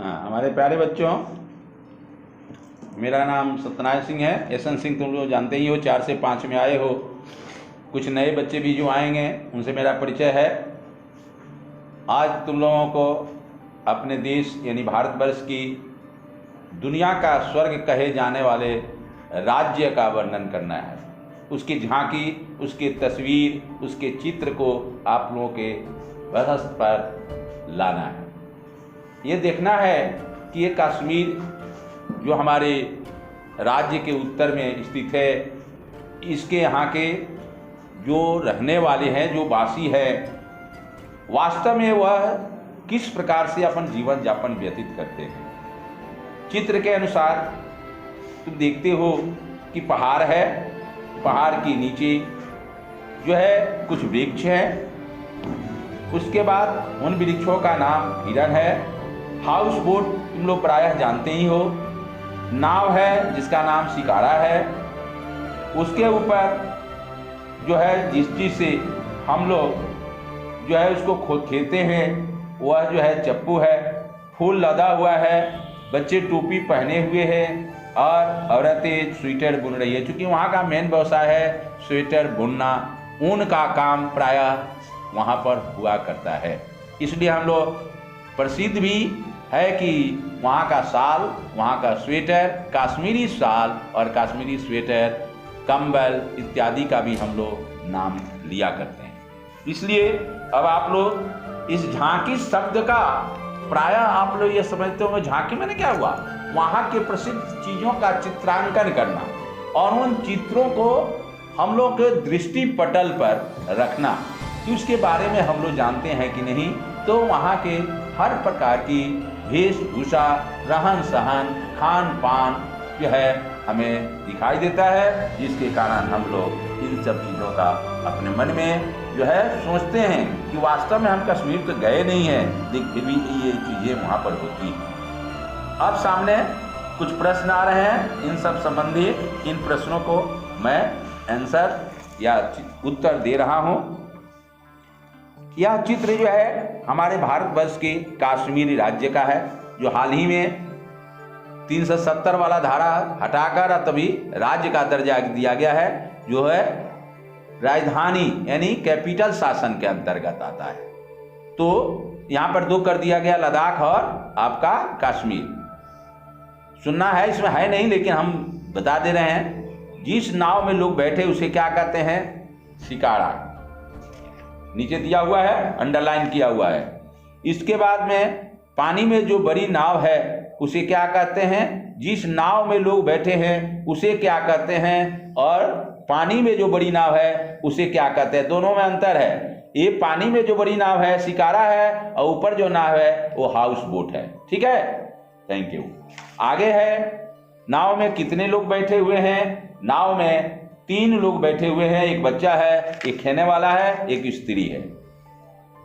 हमारे प्यारे बच्चों, मेरा नाम सत्यनारायण सिंह है। यशवंत सिंह तुम लोग जानते ही हो, 4 से 5 में आए हो। कुछ नए बच्चे भी जो आएंगे उनसे मेरा परिचय है। आज तुम लोगों को अपने देश यानी भारतवर्ष की दुनिया का स्वर्ग कहे जाने वाले राज्य का वर्णन करना है। उसकी झांकी, उसकी तस्वीर, उसके चित्र को आप लोगों के बरस पर लाना है। ये देखना है कि ये कश्मीर जो हमारे राज्य के उत्तर में स्थित है, इसके यहाँ के जो रहने वाले हैं, जो वासी है, वास्तव में वह किस प्रकार से अपन जीवन यापन व्यतीत करते हैं। चित्र के अनुसार तुम देखते हो कि पहाड़ है, पहाड़ के नीचे जो है कुछ वृक्ष हैं। उसके बाद उन वृक्षों का नाम हिरन है। हाउस बोट तुम लोग प्रायः जानते ही हो। नाव है जिसका नाम शिकारा है। उसके ऊपर जो है जिस चीज़ से हम लोग जो है उसको खेलते हैं वह जो है चप्पू है। फूल लदा हुआ है, बच्चे टोपी पहने हुए हैं और औरतें स्वेटर बुन रही है। क्योंकि वहाँ का मेन व्यवसाय है स्वेटर बुनना, ऊन का काम प्रायः वहाँ पर हुआ करता है। इसलिए हम लोग प्रसिद्ध भी है कि वहाँ का शाल, वहाँ का स्वेटर, कश्मीरी शाल और कश्मीरी स्वेटर, कंबल इत्यादि का भी हम लोग नाम लिया करते हैं। इसलिए अब आप लोग इस झांकी शब्द का प्रायः आप लोग ये समझते होंगे झांकी मैंने क्या हुआ, वहाँ के प्रसिद्ध चीज़ों का चित्रांकन करना और उन चित्रों को हम लोग के दृष्टि पटल पर रखना कि उसके बारे में हम लोग जानते हैं कि नहीं। तो वहाँ के हर प्रकार की वेशभूषा, रहन सहन, खान पान जो है हमें दिखाई देता है, जिसके कारण हम लोग इन सब चीज़ों का अपने मन में जो है सोचते हैं कि वास्तव में हम कश्मीर तो गए नहीं हैं, लेकिन फिर भी ये चीज़ें वहाँ पर होती हैं। अब सामने कुछ प्रश्न आ रहे हैं, इन सब संबंधी इन प्रश्नों को मैं आंसर या उत्तर दे रहा हूँ। यह चित्र जो है हमारे भारतवर्ष के कश्मीरी राज्य का है, जो हाल ही में 370 वाला धारा हटाकर तभी राज्य का दर्जा दिया गया है, जो है राजधानी यानी कैपिटल शासन के अंतर्गत आता है। तो यहाँ पर 2 कर दिया गया, लद्दाख और आपका कश्मीर। सुनना है, इसमें है नहीं लेकिन हम बता दे रहे हैं। जिस नाव में लोग बैठे उसे क्या कहते हैं? शिकारा। नीचे दिया हुआ है, अंडरलाइन किया हुआ है। इसके बाद में पानी में जो बड़ी नाव है उसे क्या कहते हैं? जिस नाव में लोग बैठे हैं उसे क्या कहते हैं, और पानी में जो बड़ी नाव है उसे क्या कहते हैं? दोनों में अंतर है। ये पानी में जो बड़ी नाव है शिकारा है और ऊपर जो नाव है वो हाउस बोट है। ठीक है, थैंक यू। आगे है, नाव में कितने लोग बैठे हुए हैं? नाव में 3 लोग बैठे हुए हैं, एक बच्चा है, एक खेने वाला है, एक स्त्री है।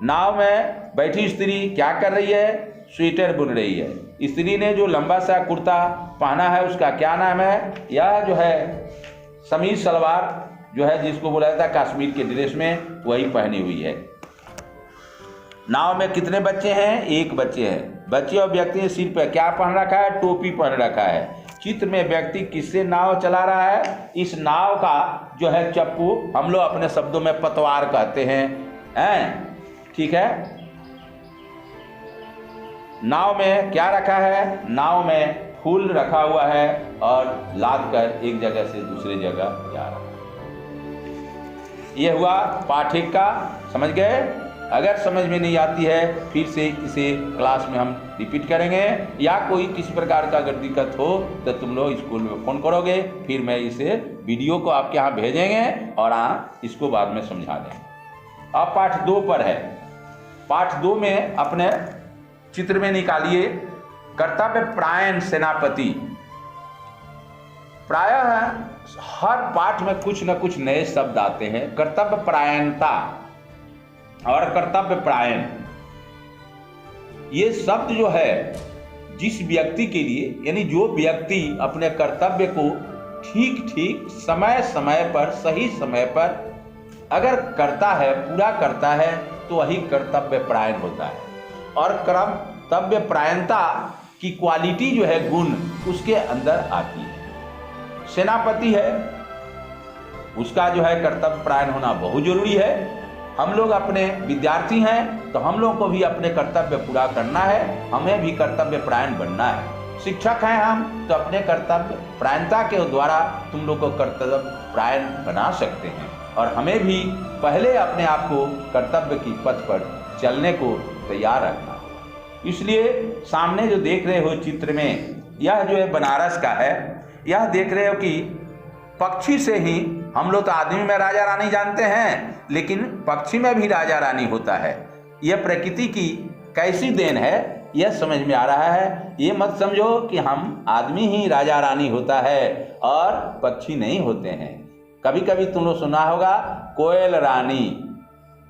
नाव में बैठी स्त्री क्या कर रही है? स्वेटर बुन रही है। स्त्री ने जो लंबा सा कुर्ता पहना है उसका क्या नाम है? यह जो है समीज सलवार जो है जिसको बोला जाता है कश्मीर के ड्रेस में, वही पहनी हुई है। नाव में कितने बच्चे हैं? 1 बच्चे हैं। बच्चे और व्यक्ति ने सिर पर क्या पहन रखा है? टोपी पहन रखा है। चित्र में व्यक्ति किससे नाव चला रहा है? इस नाव का जो है चप्पू हम लोग अपने शब्दों में पतवार कहते हैं। ठीक है। नाव में क्या रखा है? नाव में फूल रखा हुआ है और लाद कर एक जगह से दूसरी जगह जा रहा है। यह हुआ पाठ 1 का, समझ गए? अगर समझ में नहीं आती है फिर से इसे क्लास में हम रिपीट करेंगे, या कोई किसी प्रकार का अगर दिक्कत हो तो तुम लोग स्कूल में फ़ोन करोगे, फिर मैं इसे वीडियो को आपके यहाँ भेजेंगे और इसको बाद में समझा देंगे। अब पाठ 2 पर है। पाठ 2 में अपने चित्र में निकालिए कर्तव्य परायण सेनापति। प्रायः हर पाठ में कुछ न कुछ नए शब्द आते हैं। कर्तव्य परायणता और कर्तव्य परायण, ये शब्द जो है जिस व्यक्ति के लिए, यानी जो व्यक्ति अपने कर्तव्य को ठीक ठीक समय समय पर, सही समय पर अगर करता है, पूरा करता है, तो वही कर्तव्य परायण होता है। और कर्तव्य परायणता की क्वालिटी जो है, गुण उसके अंदर आती है। सेनापति है, उसका जो है कर्तव्य परायण होना बहुत जरूरी है। हम लोग अपने विद्यार्थी हैं तो हम लोग को भी अपने कर्तव्य पूरा करना है, हमें भी कर्तव्य परायण बनना है। शिक्षक हैं हम तो अपने कर्तव्य परायणता के द्वारा तुम लोग को कर्तव्य परायण बना सकते हैं, और हमें भी पहले अपने आप को कर्तव्य की पथ पर चलने को तैयार रखना। इसलिए सामने जो देख रहे हो चित्र में, यह जो है बनारस का है। यह देख रहे हो कि पक्षी से ही, हम लोग तो आदमी में राजा रानी जानते हैं, लेकिन पक्षी में भी राजा रानी होता है। यह प्रकृति की कैसी देन है, यह समझ में आ रहा है। ये मत समझो कि हम आदमी ही राजा रानी होता है और पक्षी नहीं होते हैं। कभी कभी तुमने सुना होगा कोयल रानी,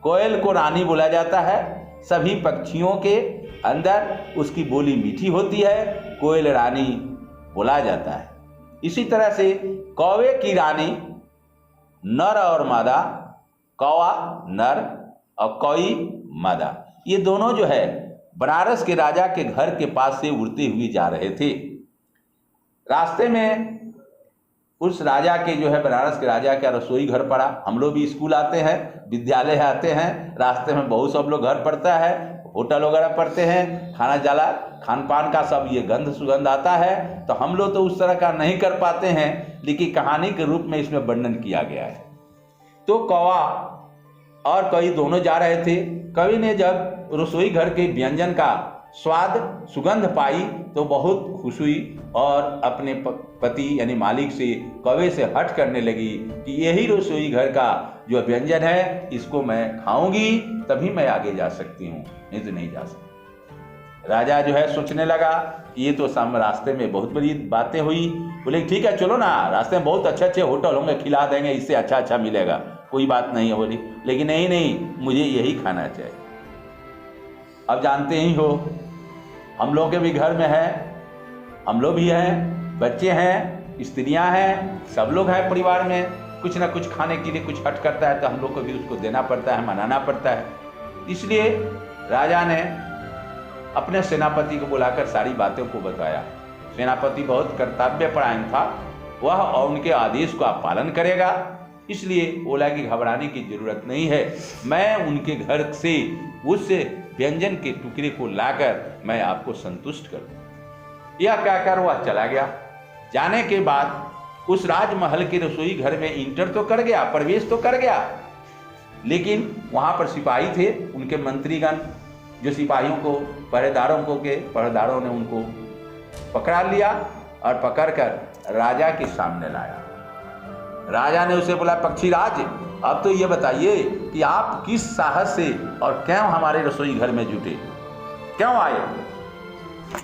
कोयल को रानी बोला जाता है। सभी पक्षियों के अंदर उसकी बोली मीठी होती है, कोयल रानी बोला जाता है। इसी तरह से कौवे की रानी, नर और मादा, कौवा नर और कौई मादा, ये दोनों जो है बनारस के राजा के घर के पास से उड़ते हुए जा रहे थे। रास्ते में उस राजा के जो है, बनारस के राजा का रसोई घर पड़ा। हम लोग भी स्कूल आते हैं, विद्यालय आते हैं, रास्ते में बहुत सब लोग घर पड़ता है, होटल वगैरह पड़ते हैं, खाना जाला खान पान का सब ये गंध सुगंध आता है। तो हम लोग तो उस तरह का नहीं कर पाते हैं, लेकिन कहानी के रूप में इसमें वर्णन किया गया है। तो कौवा और कौई दोनों जा रहे थे। कवि ने जब रसोई घर के व्यंजन का स्वाद सुगंध पाई तो बहुत खुश हुई और अपने पति यानी मालिक से, कौवे से हट करने लगी कि यही रसोई घर का जो व्यंजन है, इसको मैं खाऊंगी तभी मैं आगे जा सकती हूँ, नहीं तो नहीं जा सकती। राजा जो है सोचने लगा, ये तो सामने रास्ते में बहुत बड़ी बातें हुई। बोले ठीक है चलो ना, रास्ते में बहुत अच्छे अच्छे होटल होंगे, खिला देंगे, इससे अच्छा अच्छा मिलेगा, कोई बात नहीं है। बोली लेकिन नहीं, मुझे यही खाना चाहिए। अब जानते ही हो, हम लोग के भी घर में है, हम लोग भी हैं, बच्चे हैं, स्त्रियां हैं, सब लोग हैं परिवार में। कुछ ना कुछ खाने के लिए कुछ हट करता है तो हम लोग को भी उसको देना पड़ता है, मनाना पड़ता है। इसलिए राजा ने अपने सेनापति को बुलाकर सारी बातों को बताया। सेनापति बहुत कर्तव्यपरायण था, वह और उनके आदेश का पालन करेगा। इसलिए बोला कि घबराने की जरूरत नहीं है, मैं उनके घर से उस व्यंजन के टुकड़े को लाकर मैं आपको संतुष्ट कर दूं। यह कहकर वह चला गया। जाने के बाद उस राजमहल के रसोई घर में इंटर तो कर गया, प्रवेश तो कर गया, लेकिन वहां पर सिपाही थे, उनके मंत्रीगण, जो सिपाहियों को पहरेदारों ने उनको पकड़ा लिया और पकड़कर राजा के सामने लाया। राजा ने उसे बोला, पक्षीराज, अब तो ये बताइए कि आप किस साहस से और क्यों हमारे रसोई घर में जुटे, क्यों आए?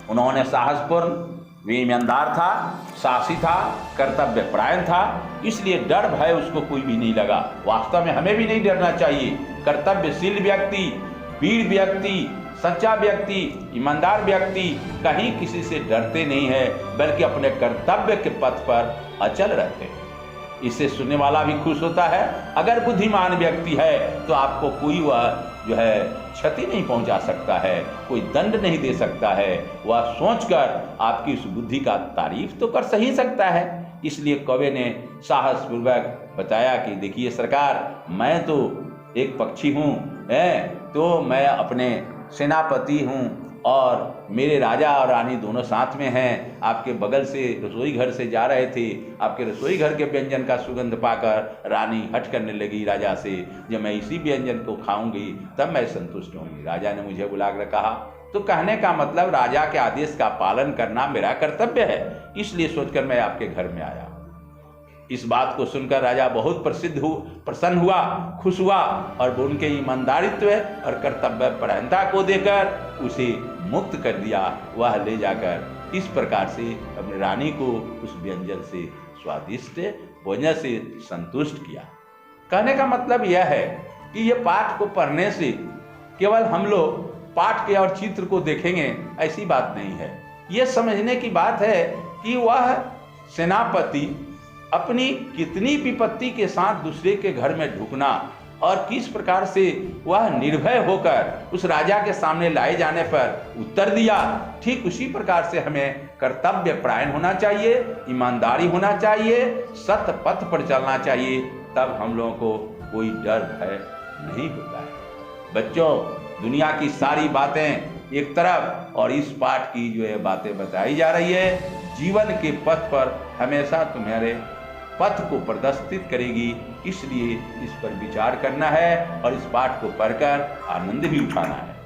उन्होंने साहसपूर्ण, वे ईमानदार था, साहसी था, कर्तव्य परायण था, इसलिए डर भय उसको कोई भी नहीं लगा। वास्तव में हमें भी नहीं डरना चाहिए। कर्तव्यशील व्यक्ति, वीर व्यक्ति, सच्चा व्यक्ति, ईमानदार व्यक्ति कहीं किसी से डरते नहीं है, बल्कि अपने कर्तव्य के पथ पर अचल रहते हैं। इससे सुनने वाला भी खुश होता है। अगर बुद्धिमान व्यक्ति है तो आपको कोई वह जो है क्षति नहीं पहुंचा सकता है, कोई दंड नहीं दे सकता है, वह सोचकर आपकी उस बुद्धि का तारीफ तो कर सही सकता है। इसलिए कौवे ने साहसपूर्वक बताया कि देखिए सरकार, मैं तो एक पक्षी हूँ, तो मैं अपने सेनापति हूँ और मेरे राजा और रानी दोनों साथ में हैं। आपके बगल से रसोई घर से जा रहे थे, आपके रसोई घर के व्यंजन का सुगंध पाकर रानी हट करने लगी राजा से, जब मैं इसी व्यंजन को खाऊंगी तब मैं संतुष्ट होंगी। राजा ने मुझे बुलाकर कहा, तो कहने का मतलब राजा के आदेश का पालन करना मेरा कर्तव्य है, इसलिए सोचकर मैं आपके घर में आया। इस बात को सुनकर राजा बहुत प्रसन्न हुआ, खुश हुआ और उनके ईमानदारित्व और कर्तव्य परायणता को देकर उसे मुक्त कर दिया। वह ले जाकर इस प्रकार से अपनी रानी को उस व्यंजन से, स्वादिष्ट भोजन से संतुष्ट किया। कहने का मतलब यह है कि ये पाठ को पढ़ने से केवल हम लोग पाठ के और चित्र को देखेंगे ऐसी बात नहीं है। यह समझने की बात है कि वह सेनापति अपनी कितनी विपत्ति के साथ दूसरे के घर में ढुकना और किस प्रकार से वह निर्भय होकर उस राजा के सामने लाए जाने पर उत्तर दिया, ठीक उसी प्रकार से हमें कर्तव्य परायण होना चाहिए, ईमानदारी होना चाहिए, सत्य पथ पर चलना चाहिए। तब हम लोगों को कोई डर भय नहीं होता है। बच्चों, दुनिया की सारी बातें एक तरफ और इस पाठ की जो है बातें बताई जा रही है, जीवन के पथ पर हमेशा तुम्हारे पथ को प्रदर्शित करेगी। इसलिए इस पर विचार करना है और इस पाठ को पढ़कर आनंद भी उठाना है।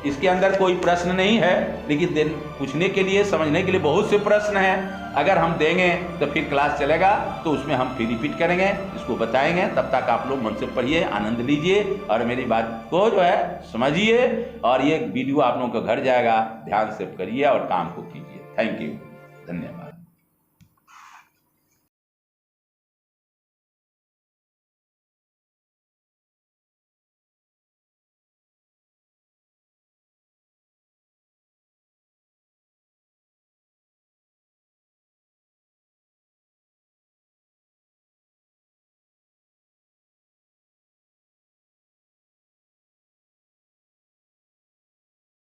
इसके अंदर कोई प्रश्न नहीं है, लेकिन पूछने के लिए, समझने के लिए बहुत से प्रश्न हैं। अगर हम देंगे तो फिर क्लास चलेगा, तो उसमें हम फिर रिपीट करेंगे, इसको बताएंगे। तब तक आप लोग मन से पढ़िए, आनंद लीजिए और मेरी बात को जो है समझिए। और ये वीडियो आप लोगों को घर जाएगा, ध्यान से करिए और काम को कीजिए। थैंक यू, धन्यवाद।